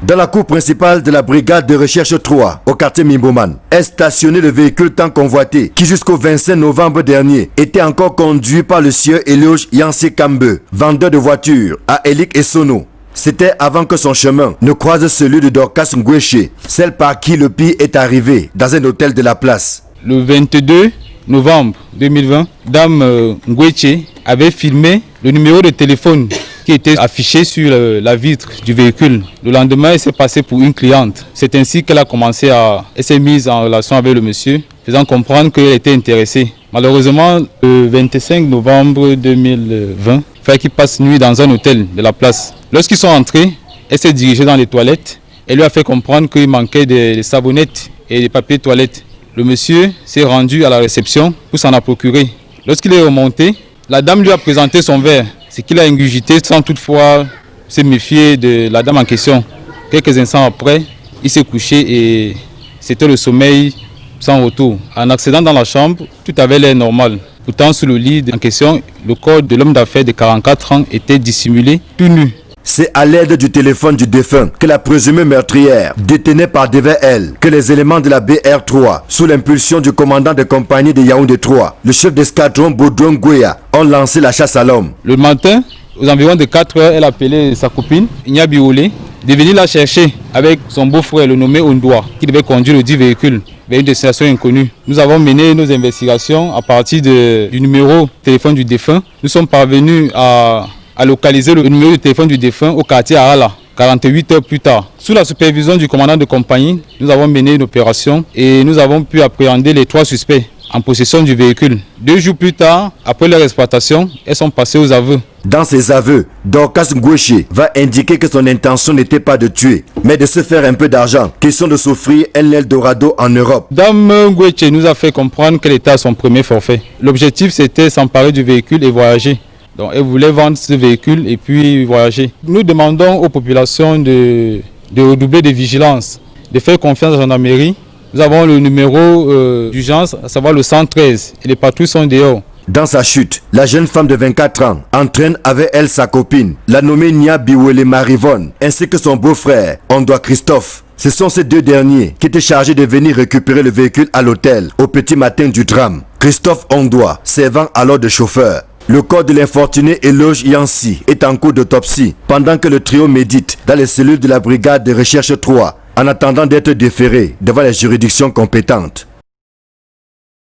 Dans la cour principale de la brigade de recherche 3, au quartier Mimboman, est stationné le véhicule tant convoité qui jusqu'au 25 novembre dernier était encore conduit par le sieur Eloge Yancé Kambe, vendeur de voitures à Elik et Sono. C'était avant que son chemin ne croise celui de Dorcas Ngweche, celle par qui le pire est arrivé dans un hôtel de la place. Le 22 novembre 2020, Dame Ngweche avait filmé le numéro de téléphone qui était affiché sur la vitre du véhicule. Le lendemain, elle s'est passée pour une cliente. C'est ainsi qu'elle a commencé elle s'est mise en relation avec le monsieur, faisant comprendre qu'elle était intéressée. Malheureusement, le 25 novembre 2020, il fallait qu'il passe nuit dans un hôtel de la place. Lorsqu'ils sont entrés, elle s'est dirigée dans les toilettes. Elle lui a fait comprendre qu'il manquait des savonnettes et des papiers de toilette. Le monsieur s'est rendu à la réception pour s'en procurer. Lorsqu'il est remonté, la dame lui a présenté son verre, ce qu'il a ingurgité sans toutefois se méfier de la dame en question. Quelques instants après, il s'est couché et c'était le sommeil sans retour. En accédant dans la chambre, tout avait l'air normal. Pourtant, sous le lit en question, le corps de l'homme d'affaires de 44 ans était dissimulé, tout nu. C'est à l'aide du téléphone du défunt que la présumée meurtrière détenait par devers elle que les éléments de la BR3, sous l'impulsion du commandant de compagnie de Yaoundé 3, le chef d'escadron Baudouin Gouya, ont lancé la chasse à l'homme. Le matin, aux environs de 4 heures, elle a appelé sa copine, Ignabi Olé, de venir la chercher avec son beau-frère, le nommé Ondoa, qui devait conduire le dit véhicule vers une destination inconnue. Nous avons mené nos investigations à partir du numéro de téléphone du défunt. Nous sommes parvenus à localiser le numéro de téléphone du défunt au quartier Arala, 48 heures plus tard. Sous la supervision du commandant de compagnie, nous avons mené une opération et nous avons pu appréhender les 3 suspects en possession du véhicule. 2 jours plus tard, après leur exploitation, elles sont passées aux aveux. Dans ses aveux, Dorcas Ngweche va indiquer que son intention n'était pas de tuer, mais de se faire un peu d'argent, question de s'offrir un Eldorado en Europe. Dame Ngweche nous a fait comprendre qu'elle était à son premier forfait. L'objectif, c'était s'emparer du véhicule et voyager. Donc, elle voulait vendre ce véhicule et puis voyager. Nous demandons aux populations de redoubler de vigilance, de faire confiance à la gendarmerie. Nous avons le numéro d'urgence, à savoir le 113, et les patrouilles sont dehors. Dans sa chute, la jeune femme de 24 ans entraîne avec elle sa copine, la nommée Nia Biwele Marivonne, ainsi que son beau-frère, Ondoa Christophe. Ce sont ces 2 derniers qui étaient chargés de venir récupérer le véhicule à l'hôtel au petit matin du drame. Christophe Ondoa servant alors de chauffeur. Le corps de l'infortuné Eloge Yancy est en cours d'autopsie pendant que le trio médite dans les cellules de la brigade de recherche 3 en attendant d'être déféré devant les juridictions compétentes.